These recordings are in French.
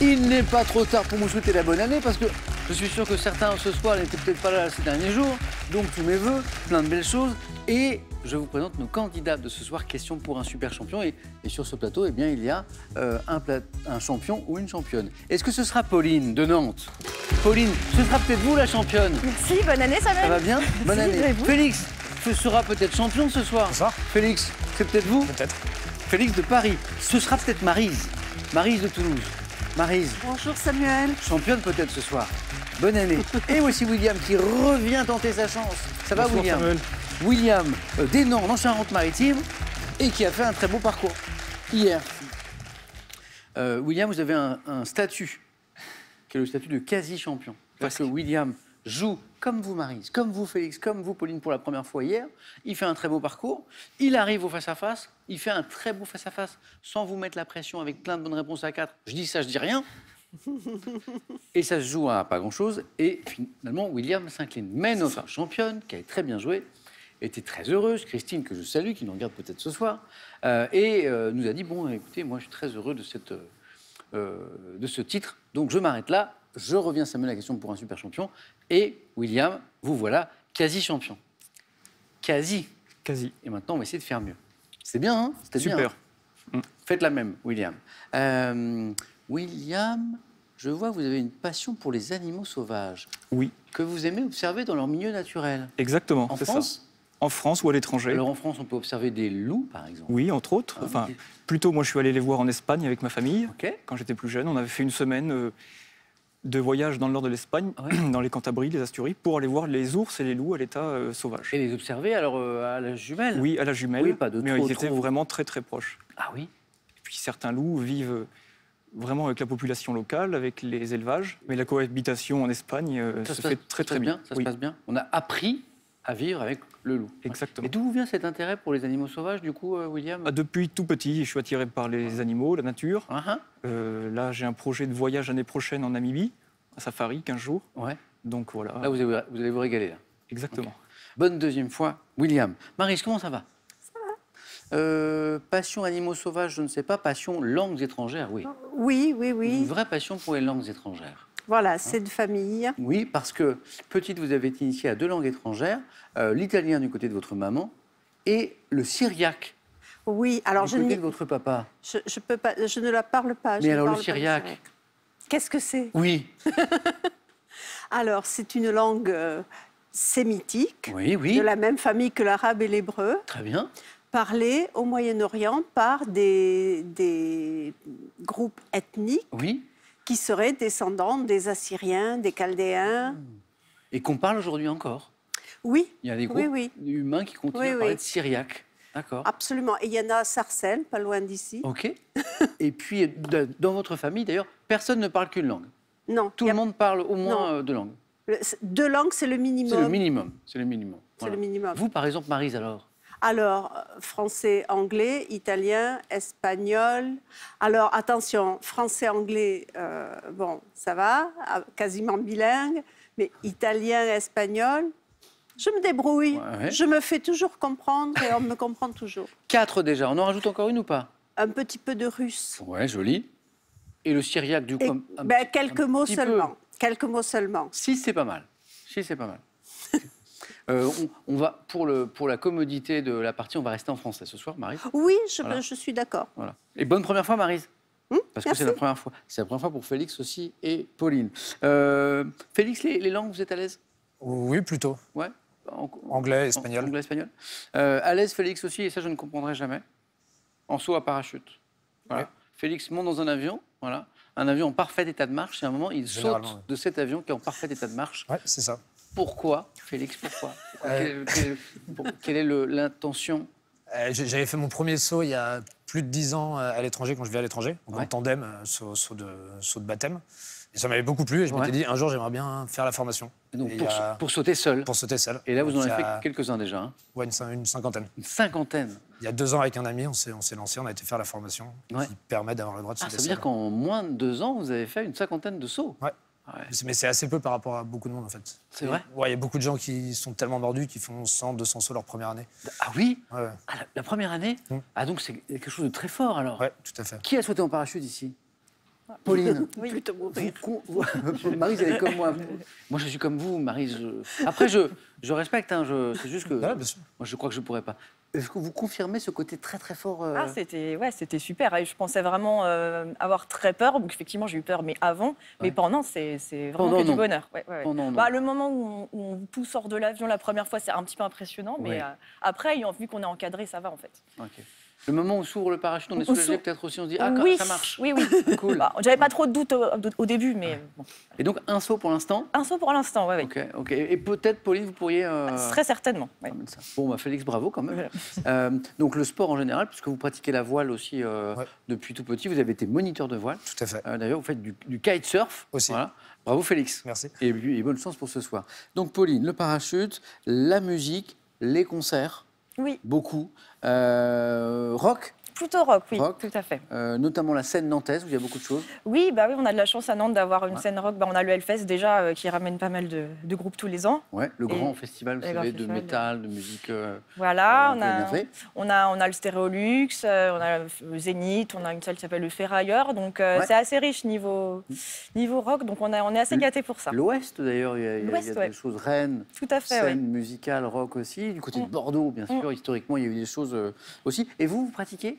Il n'est pas trop tard pour vous souhaiter la bonne année parce que je suis sûr que certains ce soir n'étaient peut-être pas là ces derniers jours. Donc tous mes vœux, plein de belles choses. Et je vous présente nos candidats de ce soir, question pour un super champion. Et sur ce plateau, eh bien, il y a un champion ou une championne. Est-ce que ce sera Pauline de Nantes? Pauline, ce sera peut-être vous la championne. Merci, bonne année Samuel. Ça va bien? Bonne année. Félix, ce sera peut-être champion ce soir. Bonsoir. Félix, c'est peut-être vous? Peut-être. Félix de Paris. Ce sera peut-être Maryse. Maryse de Toulouse. Maryse. Bonjour Samuel. Championne peut-être ce soir. Bonne année. Et aussi William qui revient tenter sa chance. Ça va Bonsoir, William? Samuel. William des Nantes en Charente-Maritime et qui a fait un très beau parcours hier. William, vous avez un statut qui est le statut de quasi-champion. Parce que William joue comme vous Maryse, comme vous Félix, comme vous Pauline pour la première fois hier. Il fait un très beau parcours. Il arrive au face-à-face. Il fait un très beau face-à-face sans vous mettre la pression avec plein de bonnes réponses à 4. Je dis ça, je dis rien. Et ça se joue à pas grand-chose. Et finalement, William s'incline. Mais notre championne, qui a très bien joué, était très heureuse. Christine, que je salue, qui nous regarde peut-être ce soir, nous a dit, bon, écoutez, moi, je suis très heureux de ce titre. Donc, je m'arrête là. Je reviens, Samuel, à la question pour un super champion. Et William, vous voilà quasi-champion. Quasi. Quasi. Et maintenant, on va essayer de faire mieux. C'est bien, hein? C'était Super. bien, hein. Faites la même, William. William, je vois que vous avez une passion pour les animaux sauvages. Oui. Que vous aimez observer dans leur milieu naturel. Exactement, En c'est ça. France? En France ou à l'étranger. Alors en France, on peut observer des loups, par exemple. Oui, entre autres. Ah, Enfin, ok. plutôt, moi, je suis allé les voir en Espagne avec ma famille. Ok. Quand j'étais plus jeune, on avait fait une semaine de voyage dans le nord de l'Espagne, dans les Cantabries, les Asturies, pour aller voir les ours et les loups à l'état sauvage. Et les observer alors à la jumelle? Oui, à la jumelle. Oui, pas de mais trop, ils étaient trop. vraiment très très proches. Ah oui? Et puis certains loups vivent vraiment avec la population locale, avec les élevages. Mais la cohabitation en Espagne Ça se se fait passe- très ça se très passe bien. Ça se passe bien? On a appris à vivre avec le loup. Exactement. Et d'où vient cet intérêt pour les animaux sauvages, du coup, William? Ah, depuis tout petit, je suis attiré par les animaux, la nature. Ah, ah. Là, j'ai un projet de voyage l'année prochaine en Namibie, à safari, 15 jours. Ouais. Donc voilà. Là, vous allez vous régaler, là. Exactement. Ok. Bonne deuxième fois, William. Maryse, comment ça va? Ça va. Passion animaux sauvages, je ne sais pas. Passion langues étrangères, oui. Oui, oui, Une oui. vraie passion pour les langues étrangères. Voilà, c'est de famille. Oui, parce que petite, vous avez été initiée à 2 langues étrangères, l'italien du côté de votre maman et le syriaque Oui, alors du côté de votre papa. je peux pas, je ne la parle pas. je Mais ne alors le parle pas syriaque? Qu'est-ce que c'est? Oui. Alors, c'est une langue sémitique, Oui, oui. de la même famille que l'arabe et l'hébreu, Très bien. parlée au Moyen-Orient par des groupes ethniques Oui. qui seraient descendants des Assyriens, des Chaldéens. Et qu'on parle aujourd'hui encore. Oui, Il y a des groupes oui, oui, humains qui continuent Oui, à parler oui. de syriaque. D'accord. absolument. Et il y en a à Sarcelles, pas loin d'ici. Ok. Et puis, dans votre famille, d'ailleurs, personne ne parle qu'une langue. Non, Tout il y le a- monde parle au moins Non. 2 langues. Deux langues, c'est le minimum. C'est le minimum. C'est le minimum. C'est Voilà. le minimum. Vous, par exemple, Maryse, alors? Alors, français, anglais, italien, espagnol. Alors, attention, français, anglais, bon, ça va, quasiment bilingue. Mais italien, espagnol, je me débrouille. Ouais. Je me fais toujours comprendre et on me comprend toujours. 4 déjà. On en rajoute encore une ou pas? Un petit peu de russe. Ouais, joli. Et le syriaque, du coup, Et, quelques mots petit peu. seulement. Quelques mots seulement. 6, c'est pas mal. 6, c'est pas mal. On va, pour la commodité de la partie, on va rester en français ce soir, Maryse. Oui, Voilà. je suis d'accord. Voilà. Et bonne première fois, Maryse. Parce que merci. c'est la première fois. C'est la première fois pour Félix aussi et Pauline. Félix, les langues, vous êtes à l'aise? Oui, plutôt. Ouais. Anglais, espagnol. Anglais, espagnol. À l'aise, Félix aussi, et ça, je ne comprendrai jamais. En saut à parachute. Voilà. Ouais. Félix monte dans un avion, voilà. Un avion en parfait état de marche, et à un moment, il Généralement, saute ouais. de cet avion qui est en parfait état de marche. Ouais, c'est ça. Pourquoi, Félix, pourquoi? Quelle est l'intention? J'avais fait mon premier saut il y a plus de 10 ans à l'étranger, quand je vivais à l'étranger, en Ouais. tandem, saut de baptême. Et ça m'avait beaucoup plu et je Ouais. m'étais dit, un jour, j'aimerais bien faire la formation. Donc, Et pour sauter seul. pour sauter seul. Et là, vous en Donc, avez il y fait a- quelques-uns déjà. Hein. Ouais, une cinquantaine. Une cinquantaine. Il y a 2 ans, avec un ami, on s'est lancé, on a été faire la formation Ouais. qui permet d'avoir le droit de Ah, sauter ça veut seul. dire qu'en moins de 2 ans, vous avez fait une cinquantaine de sauts. Ouais. Ouais. Mais c'est assez peu par rapport à beaucoup de monde, en fait. C'est vrai? Ouais, il y a beaucoup de gens qui sont tellement mordus qu'ils font 100, 200 sauts leur première année. Ah oui? Ouais, ouais. Ah, la première année? Ah, donc c'est quelque chose de très fort, alors. Ouais, tout à fait. Qui a sauté en parachute ici? Pauline, Oui. Plutôt mourir. Maryse, elle est comme moi. Moi, je suis comme vous, Maryse. Après, je respecte, hein, c'est juste que Ouais, bien sûr. moi, je crois que je ne pourrais pas. Est-ce que vous confirmez ce côté très, très fort Ah, c'était super. Et je pensais vraiment avoir très peur. Donc, effectivement, j'ai eu peur, mais avant. Mais pendant, c'est vraiment Pendant, que du non. bonheur. Ouais, ouais, ouais. Pendant, non. Bah, le moment où on tout sort de l'avion la première fois, c'est un petit peu impressionnant. Mais Ouais. Après, vu qu'on est encadré, ça va en fait. Ok. Le moment où s'ouvre le parachute, on est On soulagé s'ouvre. peut-être aussi, on se dit « Ah, Oui, ça marche ». Oui, oui. Cool. Bah, j'avais pas trop de doutes au début, mais bon. Et donc, un saut pour l'instant. Un saut pour l'instant, ouais, ouais. Ok, ok. Et peut-être, Pauline, vous pourriez... Très certainement. Ouais. ramène ça. Bon, bah, Félix, bravo quand même. Donc, le sport en général, puisque vous pratiquez la voile aussi depuis tout petit, vous avez été moniteur de voile. Tout à fait. D'ailleurs, vous faites du kitesurf. Aussi. Voilà. Bravo, Félix. Merci. Et bonne chance pour ce soir. Donc, Pauline, le parachute, la musique, les concerts, Oui, beaucoup. Rock, plutôt rock, oui, Rock. tout à fait. notamment la scène nantaise, où il y a beaucoup de choses. Oui, bah oui, on a de la chance à Nantes d'avoir une scène rock. Bah, on a le Hellfest déjà qui ramène pas mal de groupes tous les ans. Ouais, le grand festival, vous le savez, grand de festival, métal, de musique. Voilà, un peu énervé. on a le Stéréolux, on a le Zénith, on a une salle qui s'appelle le Ferrailleur. Donc c'est assez riche niveau rock, donc on est assez gâtés pour ça. L'Ouest, d'ailleurs, il y a L'Ouest, des ouais. choses. Rennes, Tout à fait, scène oui. musicale, rock aussi. Du côté de Bordeaux, bien sûr, historiquement, il y a eu des choses aussi. Et vous pratiquez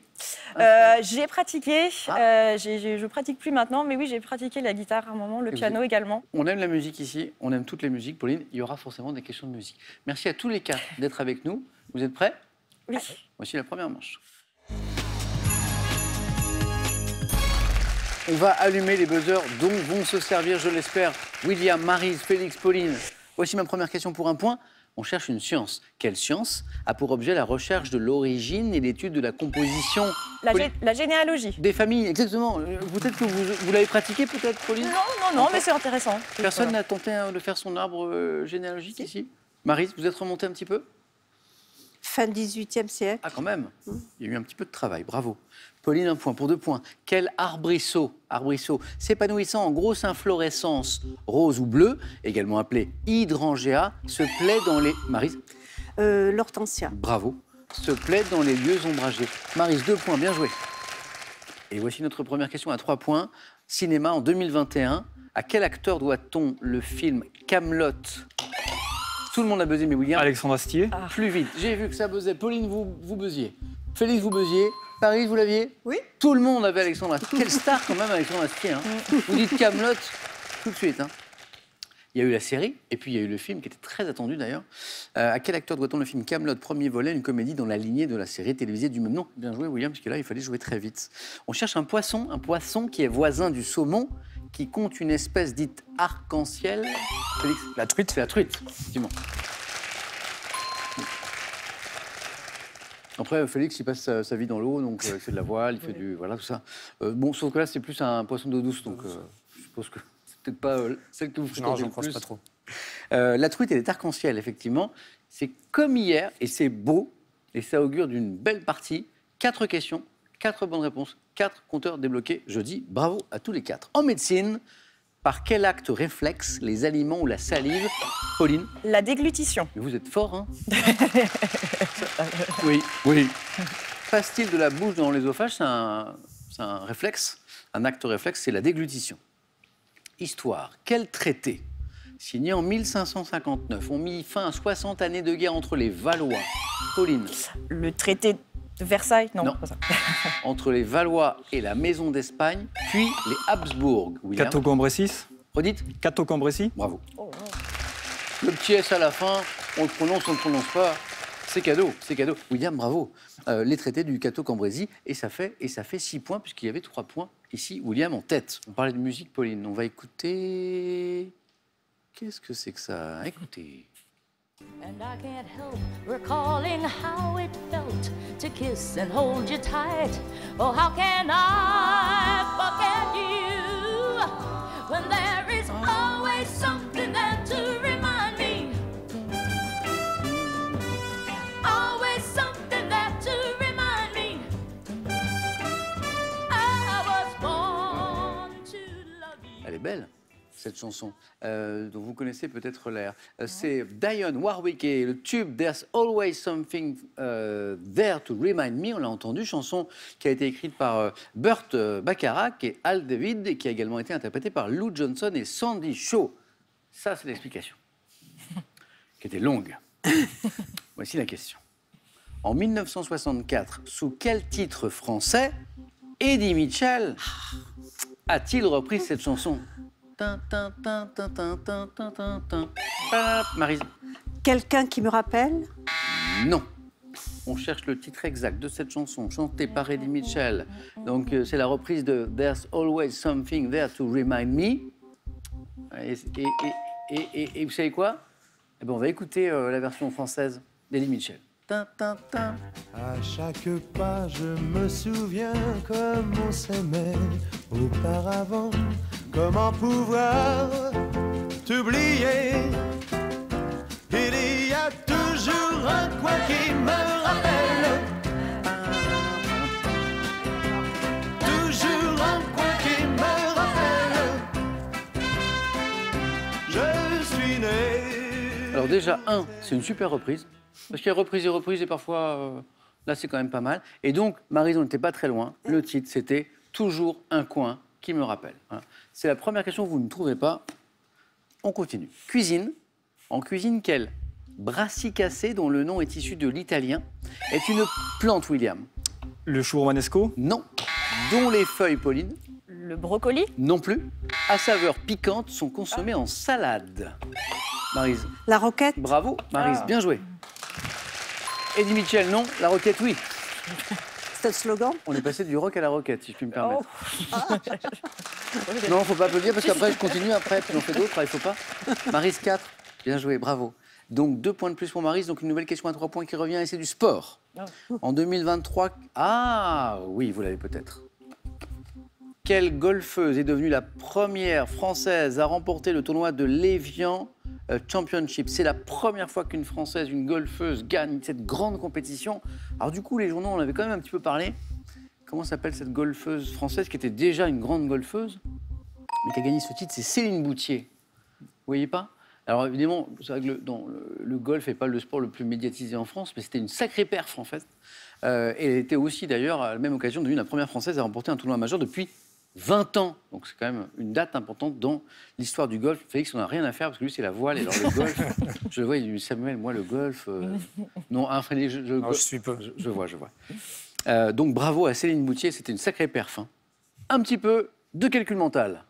J'ai pratiqué, je pratique plus maintenant, mais oui, j'ai pratiqué la guitare à un moment, le piano également. On aime la musique ici, on aime toutes les musiques. Pauline, il y aura forcément des questions de musique. Merci à tous les quatre d'être avec nous. Vous êtes prêts? Oui. Voici la première manche. On va allumer les buzzers dont vont se servir, je l'espère, William, Maryse, Félix, Pauline. Voici ma première question pour un point. On cherche une science. Quelle science a pour objet la recherche de l'origine et l'étude de la composition La généalogie. des familles? Exactement. Peut-être que vous l'avez pratiqué, peut-être, Pauline? Non, mais c'est intéressant. Personne Voilà. n'a tenté de faire son arbre généalogique ici? Maryse, vous êtes remontée un petit peu? Fin 18e siècle. Ah, quand même. Il y a eu un petit peu de travail, bravo. Pauline, un point pour 2 points. Quel arbrisseau s'épanouissant en grosse inflorescence rose ou bleue, également appelé hydrangea, se plaît dans les... Maryse, L'hortensia. bravo. Se plaît dans les lieux ombragés. Maryse, 2 points, bien joué. Et voici notre première question à 3 points. Cinéma en 2021. À quel acteur doit-on le film Camelot? Tout le monde a buzzé, mais William, Alexandre Astier. plus vite. J'ai vu que ça buzzait. Pauline, vous buzziez. Félix, vous buzziez. Paris, vous l'aviez? Oui. Tout le monde avait Alexandre Astier. Quelle star quand même, Alexandre Astier. Hein. Vous dites Camelot tout de suite. Hein. Il y a eu la série, et puis il y a eu le film qui était très attendu d'ailleurs. À quel acteur doit-on le film Camelot, premier volet, une comédie dans la lignée de la série télévisée du même nom? Bien joué, William, parce que là, il fallait jouer très vite. On cherche un poisson qui est voisin du saumon, qui compte une espèce dite arc-en-ciel. Félix, La truite. c'est la truite, effectivement. Après, Félix, il passe sa vie dans l'eau, donc il fait de la voile, il fait du... Voilà, tout ça. Bon, sauf que là, c'est plus un poisson d'eau douce, donc je suppose que c'est peut-être pas celle que vous fréquentez Non, je le ne croise plus. pas trop. La truite, elle est arc-en-ciel, effectivement. C'est comme hier, et c'est beau, et ça augure d'une belle partie. 4 questions, 4 bonnes réponses, 4 compteurs débloqués. Je dis bravo à tous les 4. En médecine, par quel acte réflexe les aliments ou la salive? Pauline, La déglutition. mais vous êtes fort, hein? Oui. Passe-t-il de la bouche dans l'œsophage? C'est un réflexe, un acte réflexe, c'est la déglutition. Histoire. Quel traité, signé en 1559, ont mis fin à 60 années de guerre entre les Valois? Pauline, Le traité de Versailles. Non, Non. pas ça. entre les Valois et la Maison d'Espagne, puis les Habsbourg. William, Cateau-Cambrésis. redites? Cateau-Cambrésis. Bravo. Oh, non. Le petit S à la fin, on le prononce, on ne le prononce pas. C'est cadeau, c'est cadeau. William, bravo. Les traités du Cateau-Cambrésis, et ça fait 6 points, puisqu'il y avait 3 points ici. William en tête. On parlait de musique, Pauline. On va écouter... Qu'est-ce que c'est que ça? Écoutez. And I can't help recalling how it felt to kiss and hold you tight. Oh, how can I forget you when there is always something there to remind me? Always something there to remind me. I was born to love you. Elle est belle. cette chanson, dont vous connaissez peut-être l'air. C'est Dionne Warwick et le tube There's Always Something There to Remind Me. On l'a entendu, chanson qui a été écrite par Burt Bacharach et Al David et qui a également été interprétée par Lou Johnson et Sandy Shaw. Ça, c'est l'explication, qui était longue. Voici la question. En 1964, sous quel titre français Eddie Mitchell a-t-il repris cette chanson? Maryse. Quelqu'un qui me rappelle? Non. On cherche le titre exact de cette chanson, chantée par Eddie Mitchell. Donc, c'est la reprise de There's Always Something There to Remind Me. Et vous savez quoi? Eh ben, on va écouter la version française d'Eddie Mitchell. À chaque pas, je me souviens comme on s'aimait auparavant. Comment pouvoir t'oublier? Il y a toujours un coin qui me rappelle. Toujours un coin qui me rappelle. Je suis né. Alors déjà, c'est une super reprise. Parce qu'il y a reprise et parfois, là, c'est quand même pas mal. Et donc, Maryse, on n'était pas très loin. Le titre, c'était « Toujours un coin qui me rappelle ». C'est la première question que vous ne trouvez pas. On continue. Cuisine. En cuisine, quelle brassicacée, dont le nom est issu de l'italien, est une plante, William? Le chou romanesco? Non. Dont les feuilles, Pauline? Le brocoli? Non plus. À saveur piquante, sont consommées en salade. Maryse. La roquette? Bravo, Maryse. Bien joué. Eddie Mitchell, non. La roquette, oui. C'est le slogan? On est passé du rock à la roquette, si je puis me permettre. Non, faut pas applaudir parce qu'après, je continue après, puis on fait d'autres, il faut pas. Maryse, 4. Bien joué, bravo. Donc, 2 points de plus pour Maryse, donc une nouvelle question à 3 points qui revient, et c'est du sport. En 2023... Ah, oui, vous l'avez peut-être. Quelle golfeuse est devenue la première Française à remporter le tournoi de l'Evian Championship? C'est la première fois qu'une Française, une golfeuse, gagne cette grande compétition. Alors du coup, les journaux, on avait quand même un petit peu parlé. Comment s'appelle cette golfeuse française qui était déjà une grande golfeuse, mais qui a gagné ce titre? C'est Céline Boutier. Vous voyez pas? Alors évidemment, c'est vrai que le golf n'est pas le sport le plus médiatisé en France, mais c'était une sacrée perf en fait. Et elle était aussi d'ailleurs, à la même occasion, devenue la première Française à remporter un tournoi majeur depuis 20 ans. Donc c'est quand même une date importante dans l'histoire du golf. Félix, on n'a rien à faire parce que lui, c'est la voile. Et alors le golf, je le vois, il dit Samuel, moi, le golf... Non, Frédéric, je suis peu. Je vois. Donc bravo à Céline Boutier, c'était une sacrée perf. Hein. Un petit peu de calcul mental.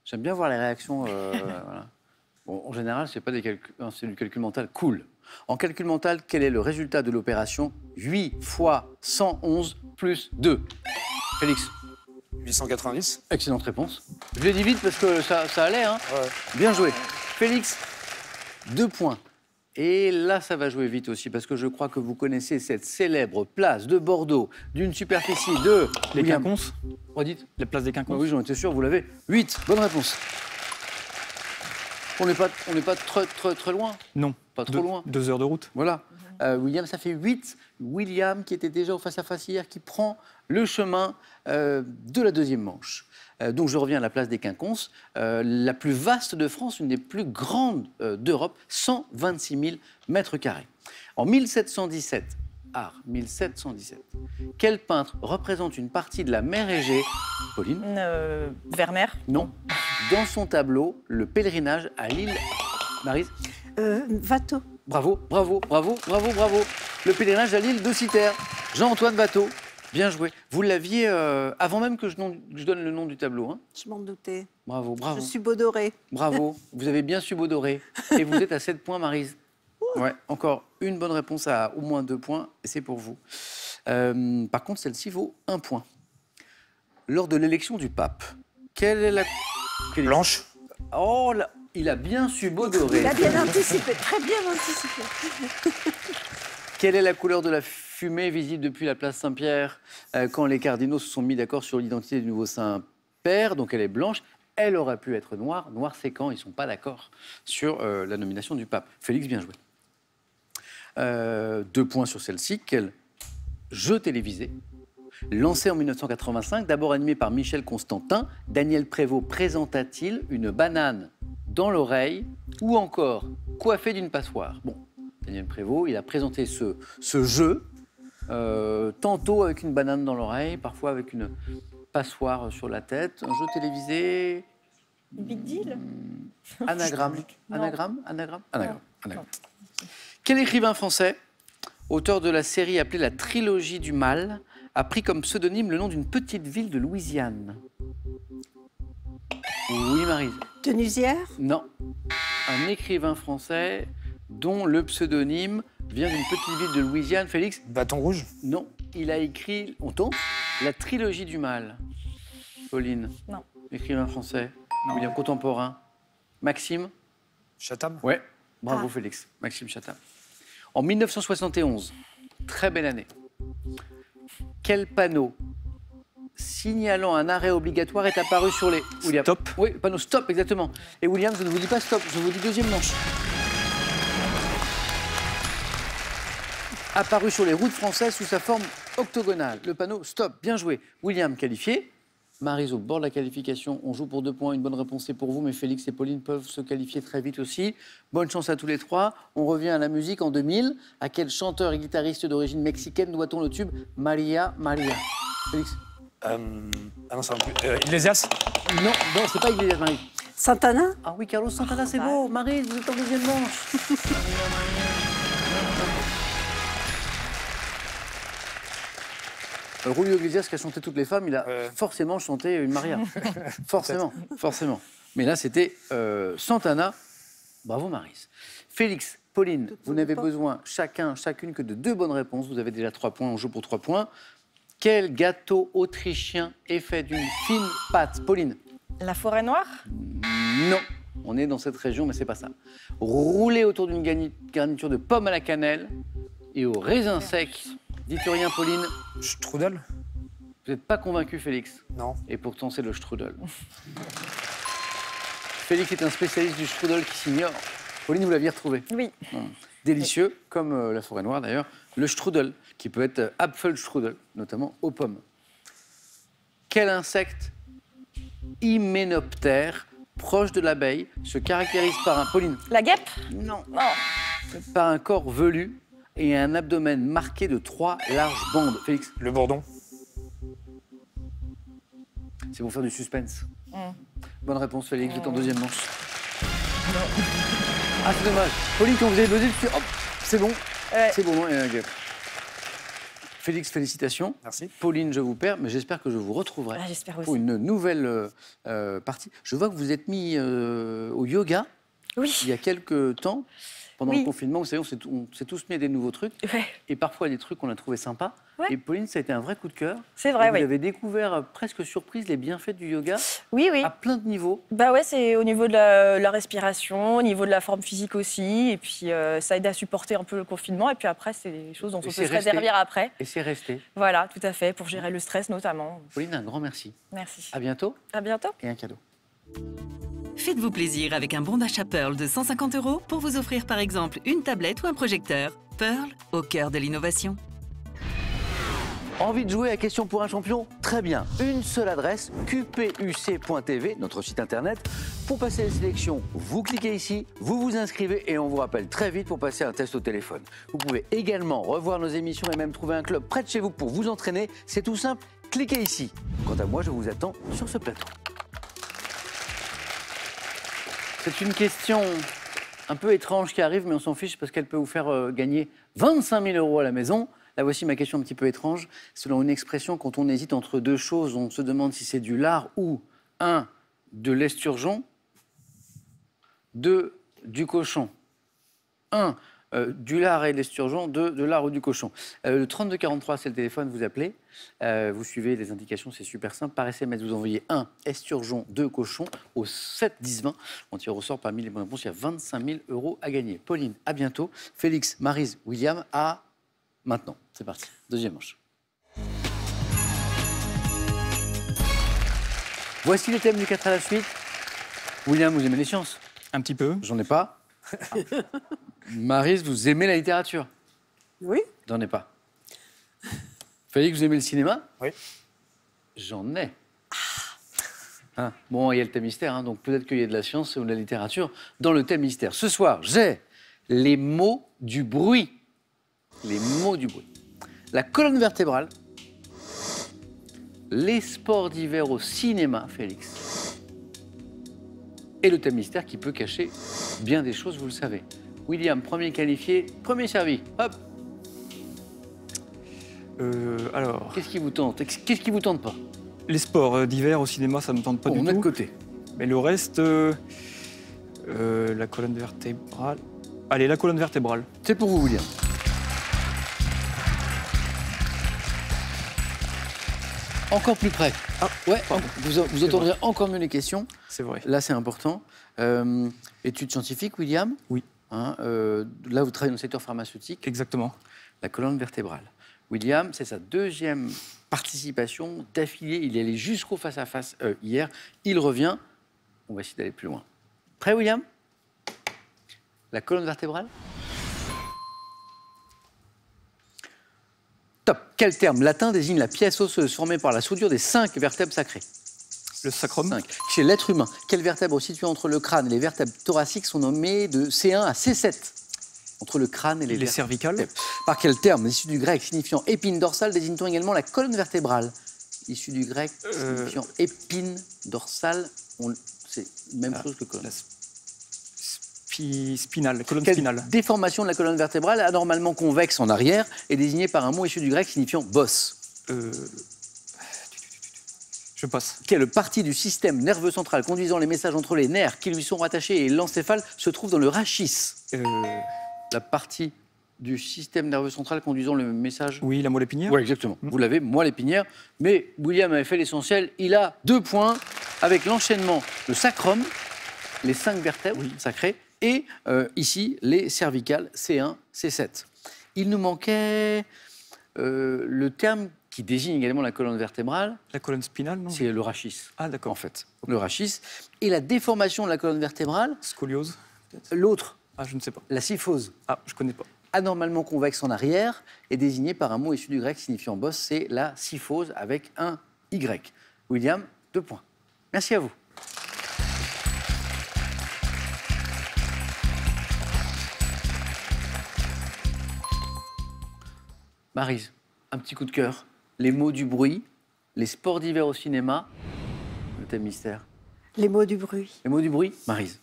J'aime bien voir les réactions. Voilà. Bon, en général, c'est pas des calculs, c'est du calcul mental cool. En calcul mental, quel est le résultat de l'opération 8 fois 111 plus 2? Félix? 890. Excellente réponse. Je l'ai dit vite parce que ça allait. Hein. Ouais. Bien joué. Félix, 2 points. Et là, ça va jouer vite aussi parce que je crois que vous connaissez cette célèbre place de Bordeaux d'une superficie de... Les Quinconces. Redites. La place des Quinconces. Oui, j'en étais sûr, vous l'avez. 8, bonne réponse. On n'est pas très loin. Non. Pas trop loin. 2 heures de route. Voilà. William, ça fait 8. William, qui était déjà au face-à-face hier, qui prend le chemin de la deuxième manche. Donc je reviens à la place des Quinconces, la plus vaste de France, une des plus grandes d'Europe, 126 000 mètres carrés. En 1717, quel peintre représente une partie de la mer Égée? Pauline? Vermeer? Non. Dans son tableau, le pèlerinage à l'île... Maryse? Watteau. Bravo. Le pèlerinage à l'île de Cythère. Jean-Antoine Watteau. Bien joué. Vous l'aviez avant même que je donne le nom du tableau. Hein? Je m'en doutais. Bravo. Je suis Baudoré. Bravo. Vous avez bien su Baudoré. Et vous êtes à 7 points, Maryse. Ouais, encore une bonne réponse à au moins 2 points. Et c'est pour vous. Par contre, celle-ci vaut 1 point. Lors de l'élection du pape, quelle est la... Blanche. Oh là, il a bien su Baudoré. Il a bien anticipé, très bien anticipé. Quelle est la couleur de la fumée visible depuis la place Saint-Pierre quand les cardinaux se sont mis d'accord sur l'identité du nouveau Saint-Père? Donc elle est blanche. Elle aurait pu être noire. Noir, c'est quand ils ne sont pas d'accord sur la nomination du pape. Félix, bien joué. 2 points sur celle-ci. Quel jeu télévisé Lancé en 1985, d'abord animé par Michel Constantin, Daniel Prévost présenta-t-il une banane dans l'oreille ou encore coiffé d'une passoire? Bon, Daniel Prévost, il a présenté ce jeu, tantôt avec une banane dans l'oreille, parfois avec une passoire sur la tête. Un jeu télévisé. Big Deal. Anagramme. Non. Anagramme. Quel écrivain français, auteur de la série appelée La Trilogie du Mal, a pris comme pseudonyme le nom d'une petite ville de Louisiane? Oui, Maryse. Denusière? Non. Un écrivain français dont le pseudonyme vient d'une petite ville de Louisiane. Félix? Bâton rouge? Non. Il a écrit, on tente, La Trilogie du Mal. Pauline? Non. Écrivain français. William, contemporain. Maxime? Chatham? Ouais. Bravo Félix. Maxime Chatham. En 1971, très belle année, quel panneau signalant un arrêt obligatoire est apparu sur les... William. Stop. Oui, panneau stop, exactement. Et William, je ne vous dis pas stop, je vous dis deuxième manche. Apparu sur les routes françaises sous sa forme octogonale. Le panneau stop, bien joué. William qualifié. Maryse au bord de la qualification, on joue pour 2 points, une bonne réponse c'est pour vous, mais Félix et Pauline peuvent se qualifier très vite aussi. Bonne chance à tous les trois. On revient à la musique en 2000. À quel chanteur et guitariste d'origine mexicaine doit-on le tube Maria Maria? Félix? Ah non, ça va plus. Iglesias? Non, c'est pas Iglesias, Maryse. Santana? Ah oui, Carlos Santana, c'est beau. Maryse, vous êtes en deuxième manche. Julio Iglesias, qui a chanté toutes les femmes, il a forcément chanté une Maria. forcément. Mais là, c'était Santana. Bravo, Maryse. Félix, Pauline, vous n'avez besoin chacune que de 2 bonnes réponses. Vous avez déjà 3 points, on joue pour 3 points. Quel gâteau autrichien est fait d'une fine pâte? Pauline? La forêt noire? Non. On est dans cette région, mais c'est pas ça. Roulé autour d'une garniture de pommes à la cannelle et au raisin sec. Dites rien, Pauline. Strudel? Vous n'êtes pas convaincu, Félix? Non. Et pourtant, c'est le strudel. Félix est un spécialiste du strudel qui s'ignore. Pauline, vous l'aviez retrouvé? Oui. Délicieux, comme la forêt noire d'ailleurs. Le strudel, qui peut être Apfelstrudel, notamment aux pommes. Quel insecte hyménoptère, proche de l'abeille, se caractérise par un... Pauline? La guêpe? Non. Non. Par un corps velu et un abdomen marqué de 3 larges bandes. Félix? Le bourdon? C'est pour faire du suspense. Bonne réponse, Félix, vous êtes en deuxième manche. Ah, c'est dommage. Pauline, quand vous avez buzzé, je suis... Hop, c'est bon. Ouais. C'est bon, non, il y a un gap. Félix, félicitations. Merci. Pauline, je vous perds, mais j'espère que je vous retrouverai J'espère pour aussi. une nouvelle partie. Je vois que vous êtes mis au yoga Oui. il y a quelques temps. Pendant Oui. le confinement, vous savez, on s'est tous mis à des nouveaux trucs. Ouais. Et parfois, des trucs qu'on a trouvé sympas. Ouais. Et Pauline, ça a été un vrai coup de cœur. C'est vrai, Et vous oui. avez découvert, presque surprise, les bienfaits du yoga Oui. à plein de niveaux. Bah ouais, c'est au niveau de la respiration, au niveau de la forme physique aussi. Et puis, ça aide à supporter un peu le confinement. Et puis après, c'est des choses dont on peut se réserver après. Et c'est resté. Voilà, tout à fait, pour gérer le stress notamment. Pauline, un grand merci. Merci. À bientôt À bientôt. et un cadeau. Faites-vous plaisir avec un bon d'achat Pearl de 150 € pour vous offrir par exemple une tablette ou un projecteur. Pearl, au cœur de l'innovation. Envie de jouer à Question pour un champion? Très bien. Une seule adresse, qpuc.tv, notre site internet. Pour passer les sélections, vous cliquez ici, vous vous inscrivez et on vous rappelle très vite pour passer un test au téléphone. Vous pouvez également revoir nos émissions et même trouver un club près de chez vous pour vous entraîner. C'est tout simple, cliquez ici. Quant à moi, je vous attends sur ce plateau. C'est une question un peu étrange qui arrive, mais on s'en fiche parce qu'elle peut vous faire gagner 25 000 € à la maison. Là, voici ma question un petit peu étrange. Selon une expression, quand on hésite entre 2 choses, on se demande si c'est du lard ou 1, de l'esturgeon, 2, du cochon. 1, du lard et de l'esturgeon, 2, de lard ou du cochon. Le 3243, c'est le téléphone, vous appelez. Vous suivez les indications, c'est super simple. Par SMS, vous envoyez 1, esturgeon, 2, cochon, au 7 10 20. On tire au sort parmi les bonnes réponses. Il y a 25 000 € à gagner. Pauline, à bientôt. Félix, Maryse, William, à maintenant. C'est parti. Deuxième manche. Voici les thèmes du 4 à la suite. William, vous aimez les sciences? Un petit peu. J'en ai pas. Maryse, vous aimez la littérature? Oui. J'en ai pas. Félix, vous aimez le cinéma? Oui. J'en ai. Hein, bon, il y a le thème mystère, hein, donc peut-être qu'il y a de la science ou de la littérature dans le thème mystère. Ce soir, j'ai les mots du bruit. Les mots du bruit. La colonne vertébrale. Les sports d'hiver au cinéma, Félix. Et le thème mystère qui peut cacher bien des choses, vous le savez. William, premier qualifié, premier servi. Hop. Alors, Qu'est-ce qui vous tente? Qu'est-ce qui vous tente pas? les sports d'hiver au cinéma, ça me tente pas Bon, du on met de tout. côté. Mais le reste, la colonne vertébrale. Allez, la colonne vertébrale. C'est pour vous, William. Encore plus près. Ah, ouais, vous entendrez encore mieux les questions. C'est vrai. Là, c'est important. Études scientifiques, William? Oui. Hein, là, vous travaillez dans le secteur pharmaceutique. Exactement. La colonne vertébrale. William, c'est sa deuxième participation d'affilée. Il est allé jusqu'au face-à-face hier. Il revient. On va essayer d'aller plus loin. Prêt, William? La colonne vertébrale? Top. Quel terme latin désigne la pièce osseuse formée par la soudure des 5 vertèbres sacrées? Le sacrum. 5. Chez l'être humain, quelles vertèbres situées entre le crâne et les vertèbres thoraciques sont nommées de C1 à C7? Entre le crâne et les vertèbres. cervicales. Par quel terme, issu du grec signifiant épine dorsale, désigne-t-on également la colonne vertébrale? Issu du grec signifiant épine dorsale, c'est la même chose que colonne. Spinale, colonne Quelle spinale. déformation de la colonne vertébrale, anormalement convexe en arrière, est désignée par un mot issu du grec signifiant bosse? Je passe. Quelle partie du système nerveux central conduisant les messages entre les nerfs qui lui sont rattachés et l'encéphale se trouve dans le rachis? La partie du système nerveux central conduisant le message... Oui, la moelle épinière. Oui, exactement. Vous l'avez, moelle épinière. Mais William avait fait l'essentiel. Il a 2 points avec l'enchaînement, le sacrum, les 5 vertèbres sacrées, et ici, les cervicales, C1, C7. Il nous manquait le terme qui désigne également la colonne vertébrale. La colonne spinale, non? C'est le rachis. Ah, d'accord. En fait, le rachis. Et la déformation de la colonne vertébrale, Scoliose, peut-être. l'autre, Ah, je ne sais pas. la syphose, Ah, je connais pas. anormalement convexe en arrière, est désignée par un mot issu du grec signifiant bosse, c'est la syphose avec un Y. William, 2 points. Merci à vous. Maryse, un petit coup de cœur. Les mots du bruit, les sports d'hiver au cinéma, le thème mystère. Les mots du bruit. Les mots du bruit, Maryse.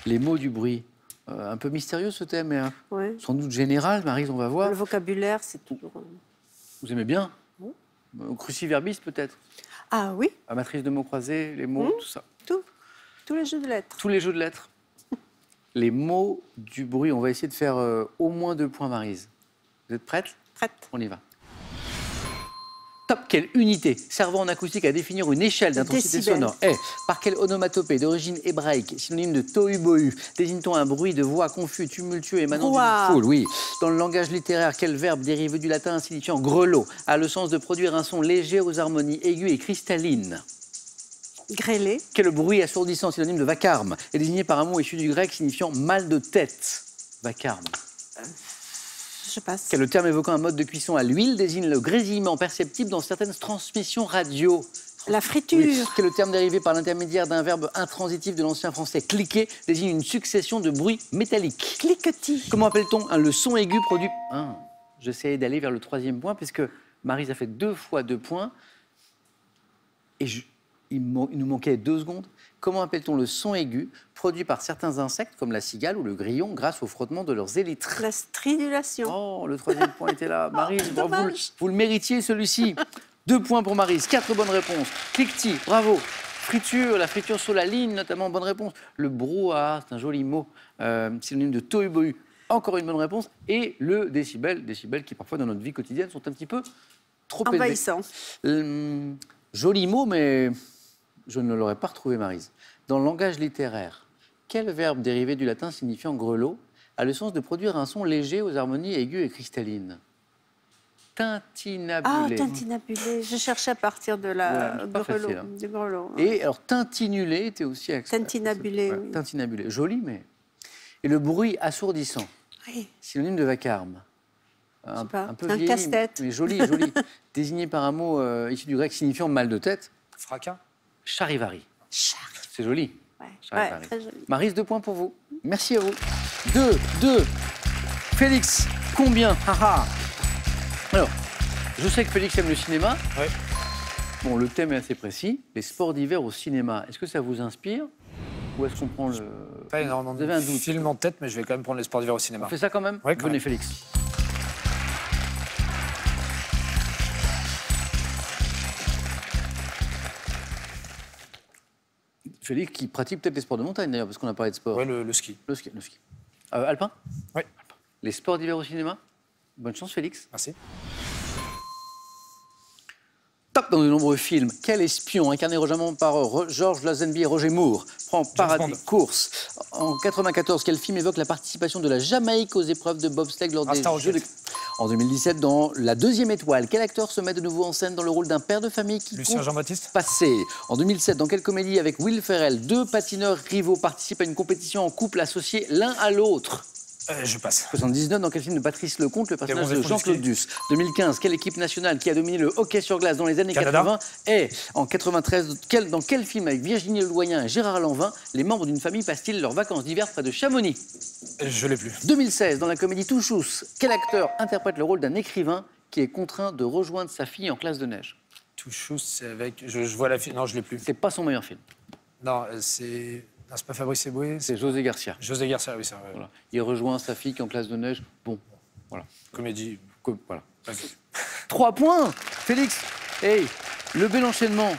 Les mots du bruit. Un peu mystérieux ce thème, mais Ouais. sans doute général, Maryse, on va voir. Le vocabulaire, c'est toujours... Vous aimez bien? Oui. Cruciverbiste peut-être? Ah oui, Amatrice de mots croisés, les mots, tout ça. tous les jeux de lettres. Tous les jeux de lettres. Les mots du bruit. On va essayer de faire au moins 2 points, Maryse. Vous êtes prête? Prête. On y va. Top. Quelle unité servant en acoustique à définir une échelle d'intensité Décibels. sonore est, par quelle onomatopée d'origine hébraïque, synonyme de tohu-bohu, désigne-t-on un bruit de voix confus, tumultueux émanant Brouhaha. d'une foule? Oui. Dans le langage littéraire, quel verbe dérivé du latin signifiant grelot a le sens de produire un son léger aux harmonies aiguës et cristallines? Grêlé. Quel bruit assourdissant, synonyme de vacarme, est désigné par un mot issu du grec signifiant mal de tête? Vacarme. Je passe. Quel terme évoquant un mode de cuisson à l'huile désigne le grésillement perceptible dans certaines transmissions radio? La friture. Oui. Quel terme dérivé par l'intermédiaire d'un verbe intransitif de l'ancien français cliquer désigne une succession de bruits métalliques? Cliquetis. Comment appelle-t-on le son aigu produit... J'essayais d'aller vers le 3e point puisque Maryse a fait 2 fois 2 points et il nous manquait 2 secondes. Comment appelle-t-on le son aigu produit par certains insectes comme la cigale ou le grillon grâce au frottement de leurs élytres? La stridulation. Oh, le 3e point était là. Maryse, bravo, dommage. vous le méritiez celui-ci. 2 points pour Maryse, 4 bonnes réponses. Cliquetis, bravo. Friture, la friture sur la ligne notamment, bonne réponse. Le brouhaha, c'est un joli mot, synonyme de tohu-bohu. Encore une bonne réponse. Et le décibel qui parfois dans notre vie quotidienne sont un petit peu trop élevés. Envahissant. Joli mot, mais je ne l'aurais pas retrouvé, Maryse. Dans le langage littéraire, quel verbe dérivé du latin signifiant grelot a le sens de produire un son léger aux harmonies aiguës et cristallines? Tintinabulé. Ah, tintinabulé. Je cherchais à partir de la Ouais, pas grelot, facile, hein. du grelot. Et alors, tintinulé était aussi accès. Tintinabulé, oui. Tintinabulé. Joli, mais. Et le bruit assourdissant, Oui. synonyme de vacarme. sais pas, Un peu un vieilli, casse-tête. mais joli, joli. Désigné par un mot issu du grec signifiant mal de tête. Fracas. Charivari. C'est joli. Ouais. Charivari. Ouais, très joli. Maryse, 2 points pour vous. Merci à vous. 2. Félix, combien? Haha. Alors, je sais que Félix aime le cinéma. Ouais. Bon, le thème est assez précis. Les sports d'hiver au cinéma. Est-ce que ça vous inspire? Ou est-ce qu'on prend le... Pas énormément Vous avez un de doute? film en tête, mais je vais quand même prendre les sports d'hiver au cinéma. On fait ça quand même? Ouais, quand Venez, même. Félix. Félix qui pratique peut-être les sports de montagne d'ailleurs, parce qu'on a parlé de sport. Ouais, le ski. Le ski. Alpin? Ouais. Les sports d'hiver au cinéma? Bonne chance, Félix. Merci. Top dans de nombreux films. Quel espion, incarné régulièrement par George Lazenby et Roger Moore, prend part à des courses. En 1994, quel film évoque la participation de la Jamaïque aux épreuves de bobsleigh lors des Jeux de... En 2017, dans La Deuxième Étoile, quel acteur se met de nouveau en scène dans le rôle d'un père de famille qui Lucien compte Jean-Baptiste. passer? En 2007, dans quelle comédie avec Will Ferrell, 2 patineurs rivaux participent à une compétition en couple associés l'un à l'autre? Je passe. 79, dans quel film de Patrice Lecomte, le personnage de bronzés font du Jean-Claude ski. Duss? 2015, quelle équipe nationale qui a dominé le hockey sur glace dans les années Canada. 80 est, en 93, dans quel film avec Virginie Ledoyen et Gérard Lanvin, les membres d'une famille passent-ils leurs vacances d'hiver près de Chamonix? Je l'ai plus. 2016, dans la comédie Touchous, quel acteur interprète le rôle d'un écrivain qui est contraint de rejoindre sa fille en classe de neige? Touchous, c'est avec. Je vois la fille. Non, je l'ai plus. C'est pas son meilleur film. Non, c'est. Non, c'est pas Fabrice Eboué. C'est José Garcia. José Garcia, oui, ça. Ouais. Voilà. Il rejoint sa fille qui est en classe de neige. Bon, voilà. Comédie. Voilà. Ok. 3 points, Félix. Hey, le bel enchaînement.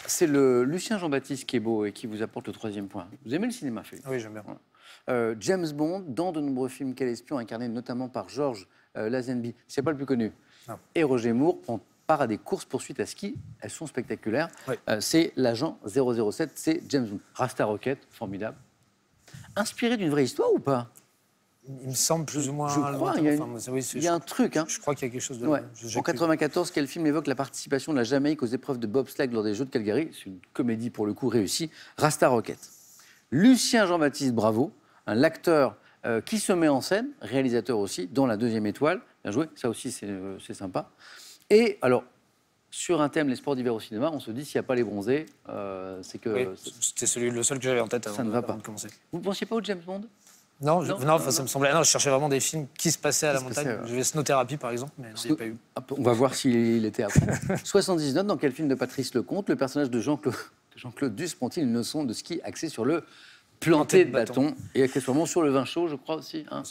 C'est le Lucien Jean-Baptiste qui est beau et qui vous apporte le 3e point. Vous aimez le cinéma, Félix? Oui, j'aime bien. James Bond, dans de nombreux films Quel espion, incarné notamment par George Lazenby, c'est pas le plus connu, Non. et Roger Moore, on part à des courses-poursuites à ski. Elles sont spectaculaires. Oui. C'est l'agent 007, c'est James Bond. Rasta Rocket, formidable. Inspiré d'une vraie histoire ou pas? Il me semble plus ou moins. Je crois, il y a, il y a un truc. Hein. Je crois qu'il y a quelque chose de. Ouais. J'ai En plus. 1994, quel film évoque la participation de la Jamaïque aux épreuves de bobsleigh lors des Jeux de Calgary? C'est une comédie pour le coup réussie. Rasta Rocket. Lucien Jean-Baptiste Bravo, l'acteur qui se met en scène, réalisateur aussi, dans La Deuxième Étoile. Bien joué, ça aussi c'est sympa. Et alors, sur un thème, les sports d'hiver au cinéma, on se dit s'il n'y a pas les bronzés, c'est que Oui, c'était le seul que j'avais en tête avant, ça ne va avant pas. de commencer. Vous ne pensiez pas au James Bond? Non, Non, ça me semblait. Non, je cherchais vraiment des films qui se passaient à la Qui se montagne. passaient, ouais. Je vais Snowthérapie, par exemple, mais je n'ai pas eu. On va voir s'il était après. 79, dans quel film de Patrice Lecomte, le personnage de Jean-Claude Duss prend-il une leçon de ski axée sur le planter de bâton et accessoirement sur le vin chaud, je crois aussi. Hein.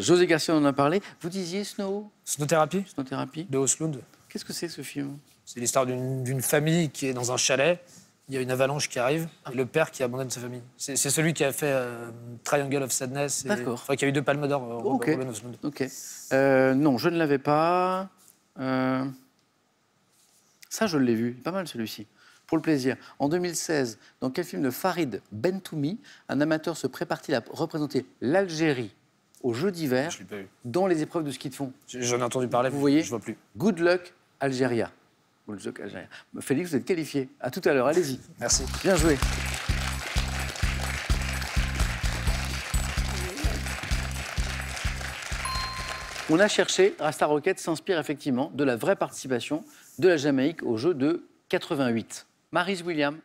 José Garcia en a parlé. Vous disiez Snowthérapie Snowthérapie. de Oslund. Qu'est-ce que c'est ce film? C'est l'histoire d'une famille qui est dans un chalet. Il y a une avalanche qui arrive et le père qui abandonne sa famille. C'est celui qui a fait Triangle of Sadness. D'accord. Enfin, qui a eu 2 palmes d'or, Ok. Ruben Östlund. Ok. Non, je ne l'avais pas. Ça, je l'ai vu. Pas mal celui-ci. Pour le plaisir. En 2016, dans quel film de Farid Bentoumi, un amateur se prépare-t-il à représenter l'Algérie aux Jeux d'hiver Je l'ai pas eu. dans les épreuves de ski de fond? J'en ai entendu parler, Vous voyez? je vois plus. Good luck, Algéria. Good luck, Algéria. Félix, vous êtes qualifié. À tout à l'heure, allez-y. Merci. Bien joué. On a cherché, Rasta Rocket s'inspire effectivement de la vraie participation de la Jamaïque aux Jeux de 88. Maryse William,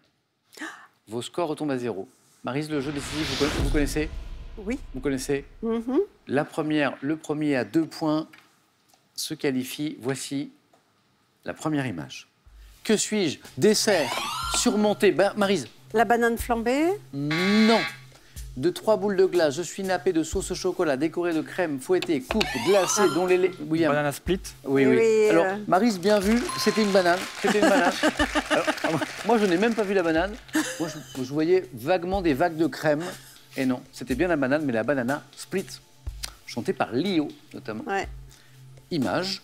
vos scores retombent à 0. Maryse, le jeu décisif, vous connaissez? Oui. Vous connaissez? Mhm. La première, le premier à 2 points se qualifie. Voici la première image. Que suis-je? Dessert, surmonté. Maryse? La banane flambée. Non. De 3 boules de glace, je suis nappé de sauce au chocolat, décoré de crème fouettée, coupe, glacée, dont les... William. Banana split. Oui, oui. Oui, Alors, Maryse, bien vu, c'était une banane. C'était une banane. Alors, moi, je n'ai même pas vu la banane. Moi, je voyais vaguement des vagues de crème. Et non, c'était bien la banane, mais la banana split, chantée par Lio, notamment. Ouais. Image.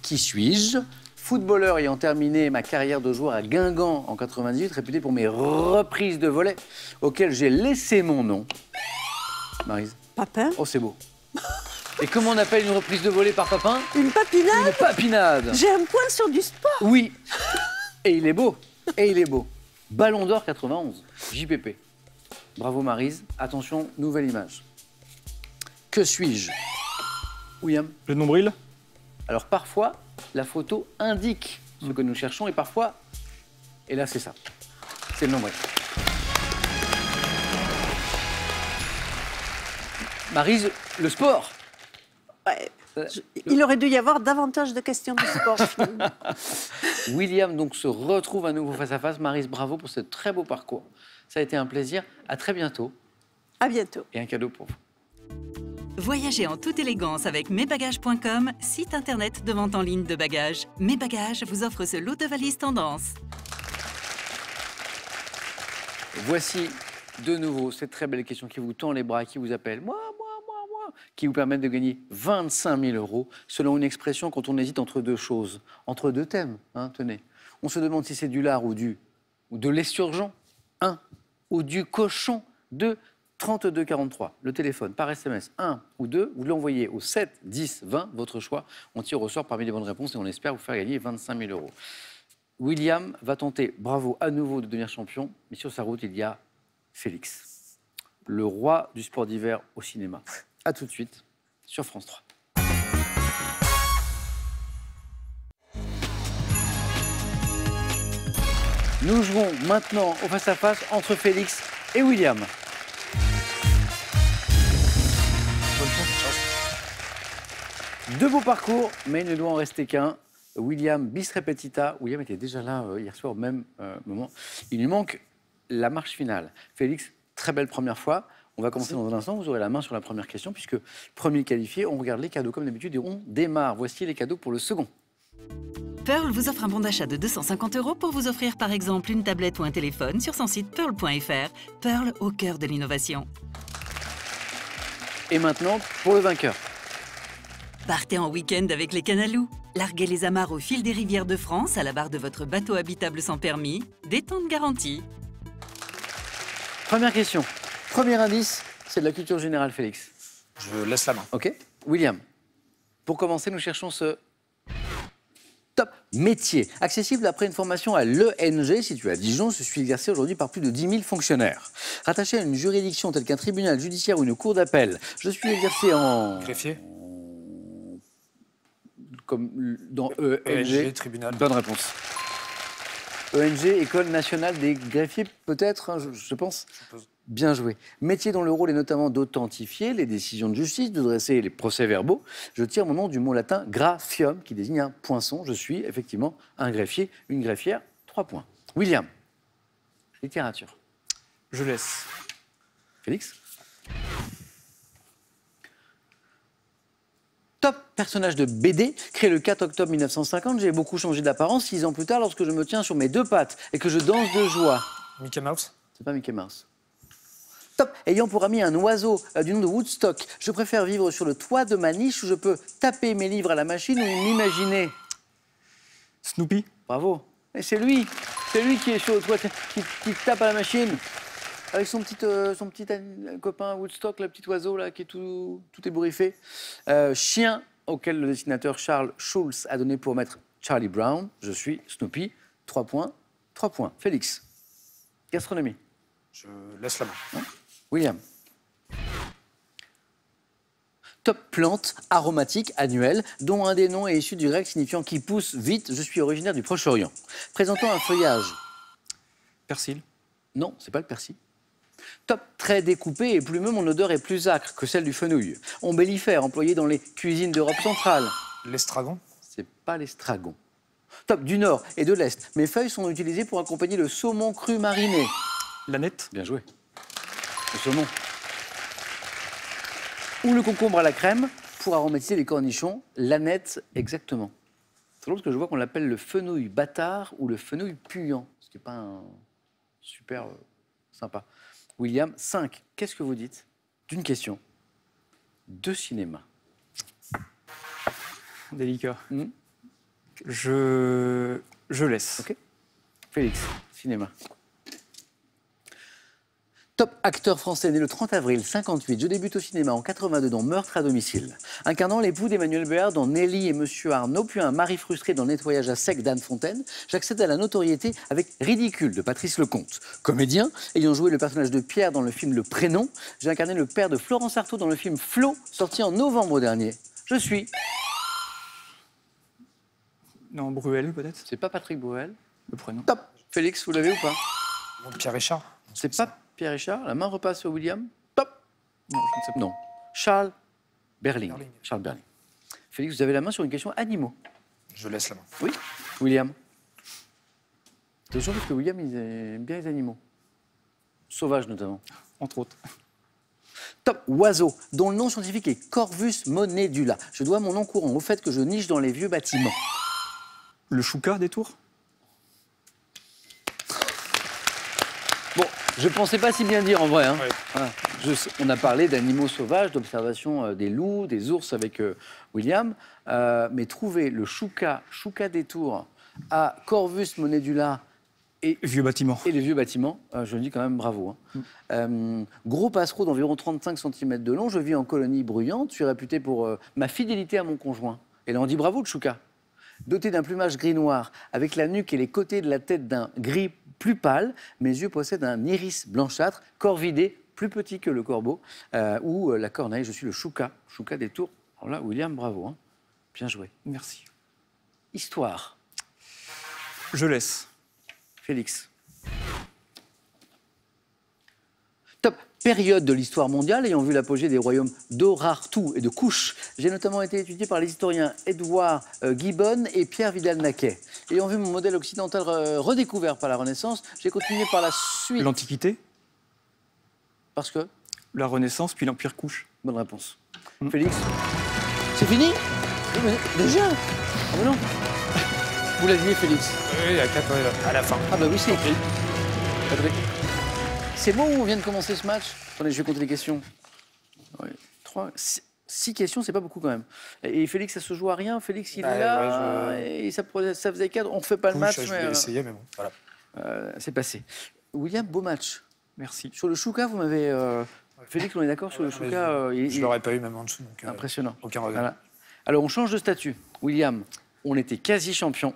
Qui suis-je? Footballeur ayant terminé ma carrière de joueur à Guingamp en 98, réputé pour mes reprises de volets, auxquelles j'ai laissé mon nom. Maryse. Papin. Oh, c'est beau. Et comment on appelle une reprise de volée par Papin? Une papinade. Une papinade. J'ai un point sur du sport. Oui. Et il est beau. Et il est beau. Ballon d'or 91. JPP. Bravo Maryse. Attention, nouvelle image. Que suis-je? William? Le nombril? Alors parfois, la photo indique ce que nous cherchons et parfois, et là c'est ça. C'est le nombril. Maryse, le sport. Ouais. Il aurait dû y avoir davantage de questions de sport. finalement. William donc se retrouve à nouveau face à face. Maryse, bravo pour ce très beau parcours. Ça a été un plaisir. À très bientôt. À bientôt. Et un cadeau pour vous. Voyagez en toute élégance avec mesbagages.com, site internet de vente en ligne de bagages. Mes Bagages vous offre ce lot de valises tendance. Voici de nouveau cette très belle question qui vous tend les bras, qui vous appelle moi, qui vous permettent de gagner 25 000 euros selon une expression quand on hésite entre deux choses, entre deux thèmes. Hein, tenez, on se demande si c'est du lard ou de l'esturgeon, 1, ou du cochon, 2. 32 43, le téléphone par SMS 1 ou 2, vous l'envoyez au 7 10 20, votre choix. On tire au sort parmi les bonnes réponses et on espère vous faire gagner 25 000 euros. William va tenter, bravo à nouveau, de devenir champion, mais sur sa route il y a Félix, le roi du sport d'hiver au cinéma. A tout de suite sur France 3. Nous jouons maintenant au face-à-face entre Félix et William. Deux beaux parcours, mais il ne doit en rester qu'un. William bis repetita. William était déjà là hier soir au même moment. Il lui manque la marche finale. Félix, très belle première fois. On va commencer dans un instant. Vous aurez la main sur la première question, puisque premier qualifié, on regarde les cadeaux comme d'habitude et on démarre. Voici les cadeaux pour le second. Pearl vous offre un bon d'achat de 250 euros pour vous offrir par exemple une tablette ou un téléphone sur son site pearl.fr. Pearl au cœur de l'innovation. Et maintenant, pour le vainqueur. Partez en week-end avec les Canalous. Larguez les amarres au fil des rivières de France à la barre de votre bateau habitable sans permis. Détente garantie. Première question. Premier indice, c'est de la culture générale, Félix. Je laisse la main. OK. William, pour commencer, nous cherchons ce top métier. Accessible après une formation à l'ENG, située à Dijon, je suis exercé aujourd'hui par plus de 10 000 fonctionnaires. Rattaché à une juridiction telle qu'un tribunal judiciaire ou une cour d'appel, je suis exercé en... Greffier. Comme dans ENG. Tribunal. Bonne réponse. ENG, École nationale des greffiers, peut-être, hein, je pense. Bien joué. Métier dont le rôle est notamment d'authentifier les décisions de justice, de dresser les procès-verbaux. Je tire mon nom du mot latin graphium, qui désigne un poinçon. Je suis effectivement un greffier, une greffière. 3 points. William, littérature. Je laisse. Félix. Top personnage de BD, créé le 4 octobre 1950. J'ai beaucoup changé d'apparence 6 ans plus tard lorsque je me tiens sur mes 2 pattes et que je danse de joie. Mickey Mouse. C'est pas Mickey Mouse. Top, ayant pour ami un oiseau du nom de Woodstock, je préfère vivre sur le toit de ma niche où je peux taper mes livres à la machine ou m'imaginer. Snoopy. Bravo. Et c'est lui qui est sur le toit, qui tape à la machine. Avec son petit copain Woodstock, le petit oiseau là, qui est tout ébouriffé. Chien auquel le dessinateur Charles Schulz a donné pour maître Charlie Brown. Je suis Snoopy. 3 points. 3 points. Félix. Gastronomie. Je laisse la main. William. Top plante aromatique annuelle, dont un des noms est issu du grec signifiant qui pousse vite. Je suis originaire du Proche-Orient. Présentant un feuillage. Persil. Non, c'est pas le persil. Top très découpé et plumeux, mon odeur est plus âcre que celle du fenouil. Ombellifère, employé dans les cuisines d'Europe centrale. L'estragon. C'est pas l'estragon. Top du nord et de l'est. Mes feuilles sont utilisées pour accompagner le saumon cru mariné. L'aneth. Bien joué. Le saumon. Ou le concombre à la crème pour aromatiser les cornichons. L'aneth, exactement. C'est drôle parce que je vois qu'on l'appelle le fenouil bâtard ou le fenouil puant. Ce qui n'est pas un super sympa. William, 5. Qu'est-ce que vous dites d'une question de cinéma? Délicat. Je laisse. Ok. Félix, cinéma. Top acteur français né le 30 avril 58. Je débute au cinéma en 82 dans Meurtre à domicile. Incarnant l'époux d'Emmanuel Béard dans Nelly et Monsieur Arnaud, puis un mari frustré dans le nettoyage à sec d'Anne Fontaine, j'accède à la notoriété avec Ridicule de Patrice Lecomte. Comédien, ayant joué le personnage de Pierre dans le film Le Prénom, j'ai incarné le père de Florence Artaud dans le film Flo, sorti en novembre dernier. Je suis... Non, Bruel peut-être. C'est pas Patrick Bruel. Le prénom. Top. Félix, vous l'avez ou pas? Pierre Richard. C'est pas Pierre Richard. La main repasse sur William. Top. Non, je ne sais pas. Non. Charles Berling. Charles Berling. Félix, vous avez la main sur une question animaux. Je laisse la main. Oui. William. Attention parce que William, il aime bien les animaux. Sauvages notamment. Entre autres. Top. Oiseau, dont le nom scientifique est Corvus monedula. Je dois mon nom courant au fait que je niche dans les vieux bâtiments. Le chouka des Tours. Bon, je ne pensais pas si bien dire en vrai. Hein. Ouais. Voilà. On a parlé d'animaux sauvages, d'observation des loups, des ours avec William. Mais trouver le chouka des Tours à Corvus monedula et Vieux bâtiment. les vieux bâtiments, je dis quand même bravo. Hein. Gros passereau d'environ 35 cm de long, je vis en colonie bruyante, je suis réputé pour ma fidélité à mon conjoint. Et là on dit bravo le chouka. Doté d'un plumage gris-noir, avec la nuque et les côtés de la tête d'un gris plus pâle, mes yeux possèdent un iris blanchâtre, corvidé, plus petit que le corbeau, ou la corneille. Je suis le chouka des Tours. Alors là, William, bravo. Hein. Bien joué. Merci. Histoire. Je laisse. Félix. Top. Période de l'histoire mondiale ayant vu l'apogée des royaumes d'Urartu et de Kush. J'ai notamment été étudié par les historiens Édouard Gibbon et Pierre Vidal-Naquet. Ayant vu mon modèle occidental redécouvert par la Renaissance, j'ai continué par la suite. L'Antiquité, Parce que... la Renaissance, puis l'Empire Kush. Bonne réponse. Félix. C'est fini? Oui, mais déjà? Ah mais non. Vous l'aviez, Félix? Oui, il y a 4 à la fin. Ah bah oui, c'est écrit. Patrick. C'est bon où on vient de commencer ce match? Attendez, je vais compter les questions. 6 questions, c'est pas beaucoup quand même. Et Félix, ça se joue à rien. Félix, il est là. Et ça faisait 4. On ne fait pas le match. Je vais essayer, mais bon, voilà. C'est passé. William, beau match. Merci. Sur le chouka, vous m'avez... Félix, on est d'accord sur le chouka? Je ne l'aurais pas eu même en dessous. Donc, impressionnant. Aucun regret. Voilà. Alors, on change de statut. William, on était quasi champion.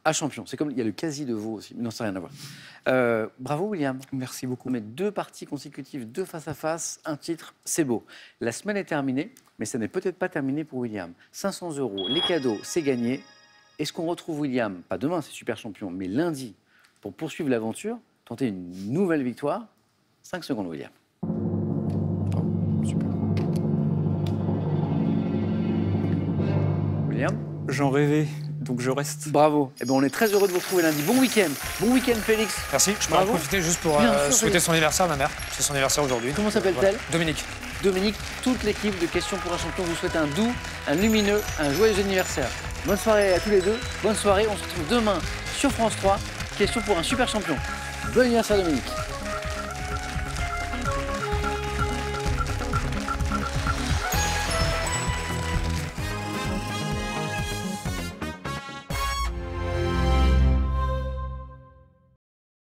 À champion. C'est comme il y a le quasi de veau aussi. Non, ça n'a rien à voir. Bravo, William. Merci beaucoup. On met 2 parties consécutives, 2 face à face, un titre, c'est beau. La semaine est terminée, mais ça n'est peut-être pas terminé pour William. 500 €, les cadeaux, c'est gagné. Est-ce qu'on retrouve William, pas demain, c'est super champion, mais lundi, pour poursuivre l'aventure, tenter une nouvelle victoire? 5 secondes, William. Super. William? J'en rêvais, donc je reste. Bravo. Eh ben, on est très heureux de vous retrouver lundi. Bon week-end. Bon week-end, Félix. Merci. Je peux en profiter juste pour souhaiter son anniversaire à ma mère. C'est son anniversaire aujourd'hui. Comment s'appelle-t-elle? Dominique. Dominique, toute l'équipe de Questions pour un champion vous souhaite un doux, un lumineux, un joyeux anniversaire. Bonne soirée à tous les deux. Bonne soirée. On se retrouve demain sur France 3. Questions pour un super champion. Bon anniversaire, Dominique.